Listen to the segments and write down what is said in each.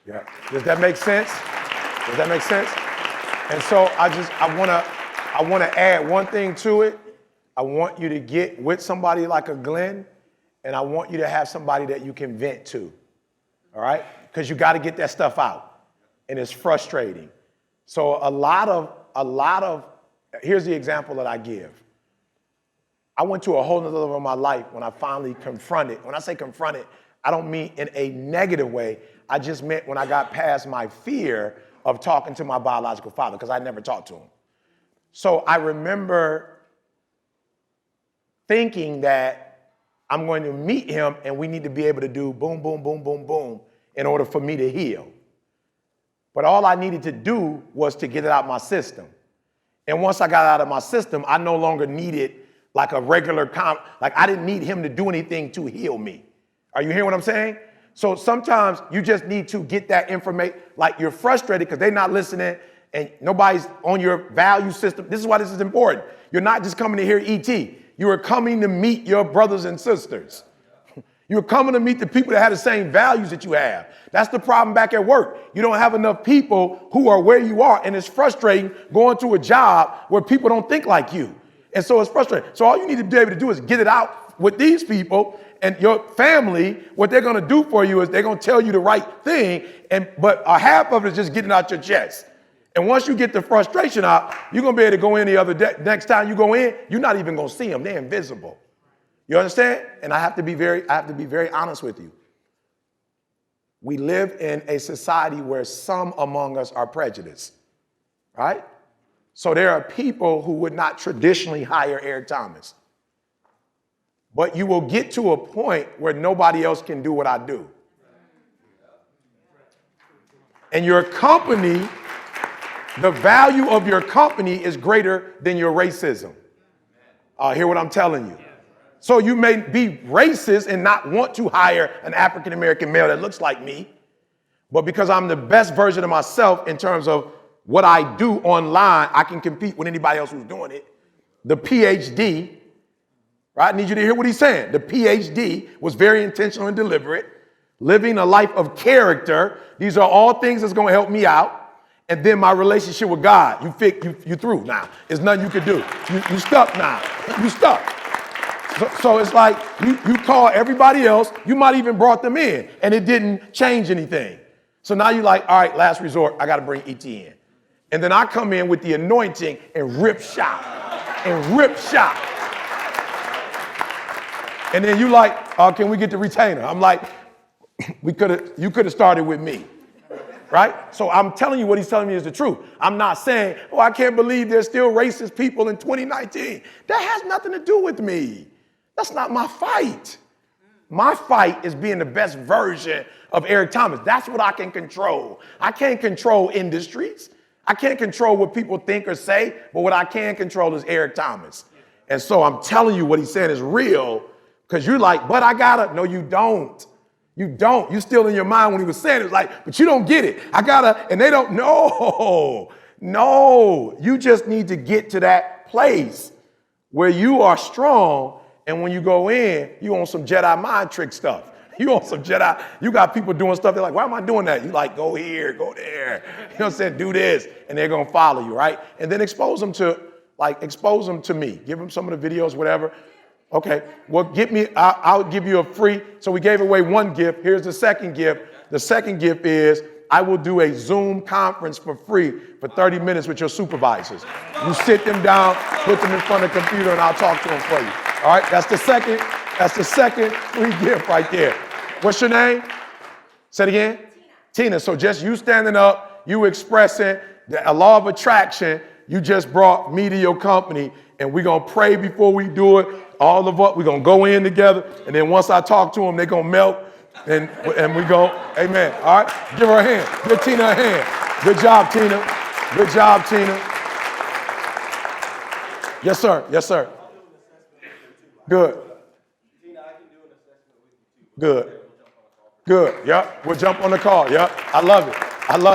Yeah. Does that make sense? Does that make sense? And so I wanna add one thing to it. I want you to get with somebody like a Glenn, and I want you to have somebody that you can vent to. All right? Because you got to get that stuff out, and it's frustrating. So a lot of, here's the example that I give. I went to a whole nother level of my life when I finally confronted. When I say confronted, I don't mean in a negative way. I just meant when I got past my fear of talking to my biological father, because I never talked to him. So I remember thinking that I'm going to meet him and we need to be able to do boom, boom, boom, boom, boom in order for me to heal. But all I needed to do was to get it out my system. And once I got it out of my system, I no longer needed like a regular, like I didn't need him to do anything to heal me. Are you hearing what I'm saying? So sometimes you just need to get that information, like you're frustrated because they're not listening and nobody's on your value system. This is why this is important. You're not just coming to hear ET. You are coming to meet your brothers and sisters. You're coming to meet the people that have the same values that you have. That's the problem back at work. You don't have enough people who are where you are, and it's frustrating going to a job where people don't think like you. And so it's frustrating. So all you need to be able to do is get it out with these people and your family. What they're going to do for you is they're going to tell you the right thing, but a half of it is just getting out your chest. And once you get the frustration out, you're going to be able to go in the other day. Next time you go in, you're not even going to see them. They're invisible. You understand? And I have to be very honest with you. We live in a society where some among us are prejudiced, right? So there are people who would not traditionally hire Eric Thomas. But you will get to a point where nobody else can do what I do. And your company, the value of your company is greater than your racism. Hear what I'm telling you? So you may be racist and not want to hire an African-American male that looks like me, but because I'm the best version of myself in terms of what I do online, I can compete with anybody else who's doing it. The PhD, right? I need you to hear what he's saying. The PhD was very intentional and deliberate, living a life of character. These are all things that's going to help me out. And then my relationship with God, you through now. There's nothing you can do. You stuck now. You stuck. So it's like you call everybody else. You might even brought them in, and it didn't change anything. So now you're like, all right, last resort, I got to bring ET in. And then I come in with the anointing and rip shop. And then you like, can we get the retainer? I'm like, you could have started with me. Right? So I'm telling you what he's telling me is the truth. I'm not saying, I can't believe there's still racist people in 2019. That has nothing to do with me. That's not my fight. My fight is being the best version of Eric Thomas. That's what I can control. I can't control industries. I can't control what people think or say, but what I can control is Eric Thomas. And so I'm telling you what he's saying is real, because you're like, but I gotta. No, you don't. You don't. You're still in your mind when he was saying it. It's like, but you don't get it. I gotta, and they don't. No. You just need to get to that place where you are strong. And when you go in, you on some Jedi mind trick stuff. You on some Jedi, you got people doing stuff. They're like, why am I doing that? You like, go here, go there. You know what I'm saying? Do this. And they're going to follow you, right? And then expose them to me. Give them some of the videos, whatever. Okay, well, I'll give you a free. So we gave away one gift. Here's the second gift. The second gift is I will do a Zoom conference for free for 30 minutes with your supervisors. You sit them down, put them in front of the computer, and I'll talk to them for you. All right, that's the second free gift right there. What's your name? Say it again. Tina. So just you standing up, you expressing a law of attraction. You just brought me to your company, and we're going to pray before we do it. All of us, we're going to go in together, and then once I talk to them, they're going to melt, and we go, amen. All right, give her a hand. Give Tina a hand. Good job, Tina. Good job, Tina. Yes, sir. Yes, sir. Good. Good. Yep. We'll jump on the call. Yep. I love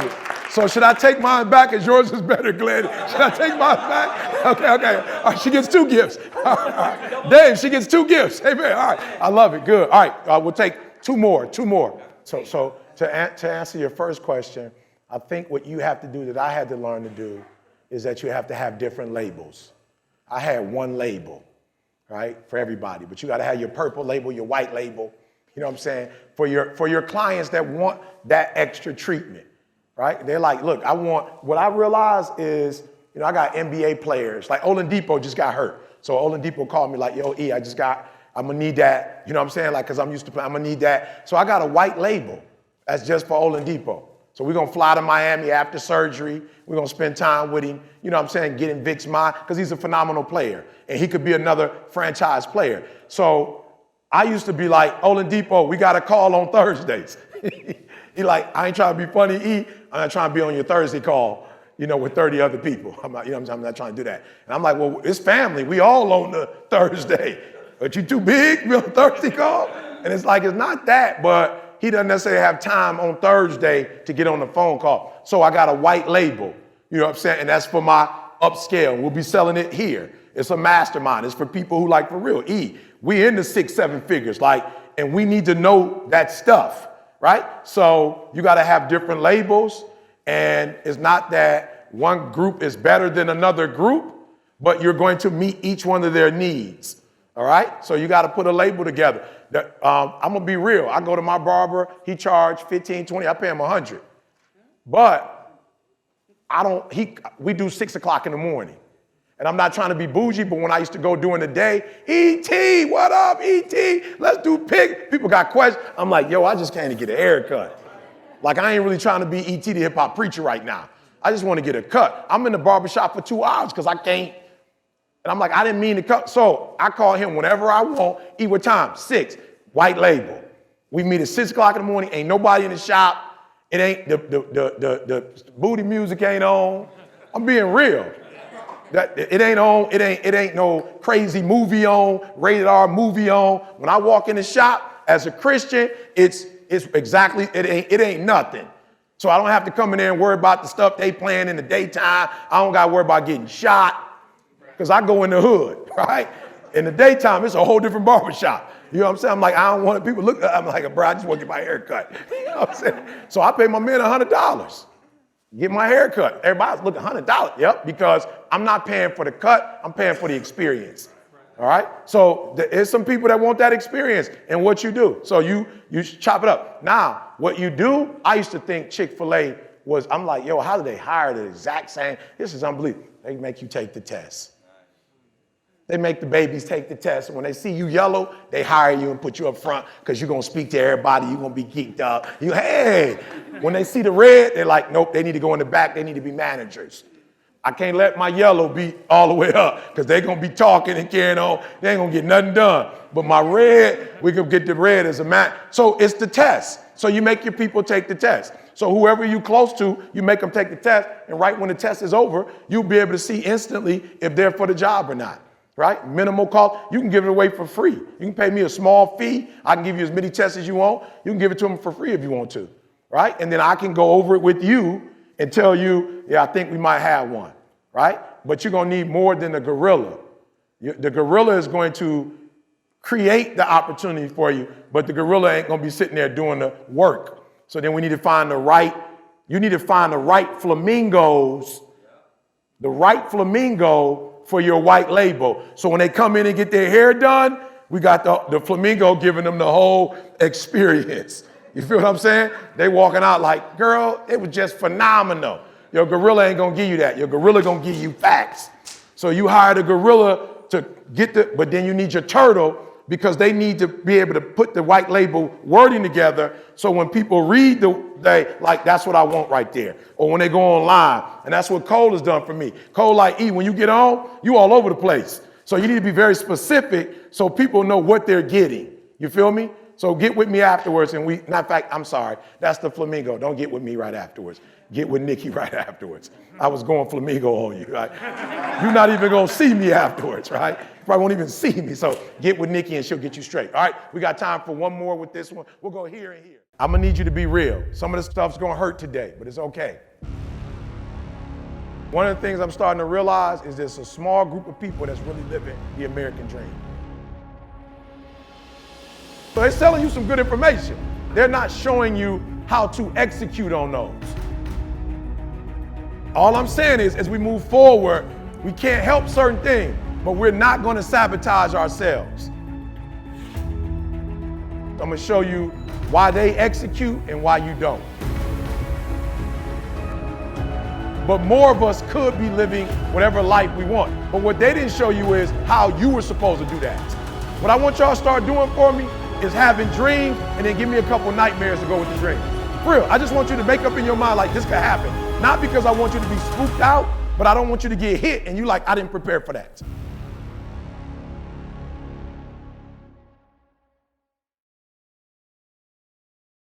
it. So should I take mine back as yours is better, Glenn? Should I take mine back? Okay. All right, she gets 2 gifts. All right. Dave, she gets 2 gifts. Amen. All right. I love it. Good. All right. We'll take 2 more. So To answer your first question, I think what you have to do that I had to learn to do is that you have to have different labels. I had one label, right, for everybody, but you got to have your purple label, your white label, you know what I'm saying, for your clients that want that extra treatment, right? They're like, look, what I realized is, you know, I got NBA players, like Oladipo just got hurt. So Oladipo called me like, yo, I'm gonna need that, you know what I'm saying? Like, cause I'm used to playing, I'm gonna need that. So I got a white label that's just for Oladipo. So we're gonna fly to Miami after surgery. We're gonna spend time with him, you know what I'm saying, getting Vic's mind, because he's a phenomenal player. And he could be another franchise player. So I used to be like, Oladipo, we got a call on Thursdays. He like, I ain't trying to be funny, I'm not trying to be on your Thursday call, you know, with 30 other people. I'm not, you know what I'm saying? I'm not trying to do that. And I'm like, well, it's family. We all on the Thursday. But you too big? We on Thursday call? And it's like, it's not that, but he doesn't necessarily have time on Thursday to get on the phone call. So I got a white label, you know what I'm saying? And that's for my upscale. We'll be selling it here. It's a mastermind. It's for people who like for real. We in the 6-7 figures, like, and we need to know that stuff, right? So you got to have different labels, and it's not that one group is better than another group, but you're going to meet each one of their needs. All right, so you got to put a label together. I'm gonna be real. I go to my barber. He charged $15, $20. I pay him $100, but we do 6 o'clock in the morning, and I'm not trying to be bougie. But when I used to go during the day, ET, what up, ET? Let's do pig. People got questions. I'm like, yo, I just came to get a haircut. Like, I ain't really trying to be ET, the hip hop preacher right now. I just want to get a cut. I'm in the barbershop for 2 hours because I can't. And I'm like, I didn't mean to cut. So I call him whenever I want. What time? 6. White label. We meet at 6 o'clock in the morning. Ain't nobody in the shop. It ain't the booty music ain't on. I'm being real. It ain't on. It ain't no crazy movie on. Rated R movie on. When I walk in the shop as a Christian, it's exactly. It ain't nothing. So I don't have to come in there and worry about the stuff they playing in the daytime. I don't got to worry about getting shot. Because I go in the hood, right? In the daytime, it's a whole different barbershop. You know what I'm saying? I'm like, I don't want people look. I'm like, bro, I just want to get my hair cut. You know what I'm saying? So I pay my man $100. Get my hair cut. Everybody's looking $100. Yep, because I'm not paying for the cut. I'm paying for the experience. All right? So there's some people that want that experience and what you do. So you chop it up. Now, what you do, I used to think Chick-fil-A was, I'm like, yo, how do they hire the exact same? This is unbelievable. They make you take the test. They make the babies take the test. And when they see you yellow, they hire you and put you up front because you're going to speak to everybody. You're going to be geeked up. Hey, when they see the red, they're like, nope, they need to go in the back. They need to be managers. I can't let my yellow be all the way up because they're going to be talking and carrying on. They ain't going to get nothing done. But my red, we can get the red as a man. So it's the test. So you make your people take the test. So whoever you close to, you make them take the test. And right when the test is over, you'll be able to see instantly if they're for the job or not. Right? Minimal cost. You can give it away for free. You can pay me a small fee. I can give you as many tests as you want. You can give it to them for free if you want to. Right? And then I can go over it with you and tell you, yeah, I think we might have one. Right? But you're going to need more than the gorilla. The gorilla is going to create the opportunity for you, but the gorilla ain't going to be sitting there doing the work. So then we need to find the right flamingos, the right flamingo for your white label. So when they come in and get their hair done, we got the flamingo giving them the whole experience. You feel what I'm saying? They walking out like, girl, it was just phenomenal. Your gorilla ain't gonna give you that. Your gorilla gonna give you facts. So you hire the gorilla to get but then you need your turtle because they need to be able to put the white label wording together. So when people read they like, that's what I want right there. Or when they go online, and that's what Cole has done for me. Cole like, when you get on, you all over the place. So you need to be very specific so people know what they're getting. You feel me? So get with me afterwards. And matter of fact, I'm sorry, that's the flamingo. Don't get with me right afterwards. Get with Nikki right afterwards. I was going flamingo on you, right? You're not even gonna see me afterwards, right? You probably won't even see me. So get with Nikki and she'll get you straight. All right, we got time for one more with this one. We'll go here and here. I'm gonna need you to be real. Some of the stuff's gonna hurt today, but it's okay. One of the things I'm starting to realize is there's a small group of people that's really living the American dream. So they're selling you some good information. they're not showing you how to execute on those. All I'm saying is, as we move forward, we can't help certain things, but we're not going to sabotage ourselves. I'm going to show you why they execute and why you don't. But more of us could be living whatever life we want. But what they didn't show you is how you were supposed to do that. What I want y'all to start doing for me is having dreams and then give me a couple nightmares to go with the dreams. For real, I just want you to make up in your mind like this could happen. Not because I want you to be spooked out, but I don't want you to get hit and you like, I didn't prepare for that.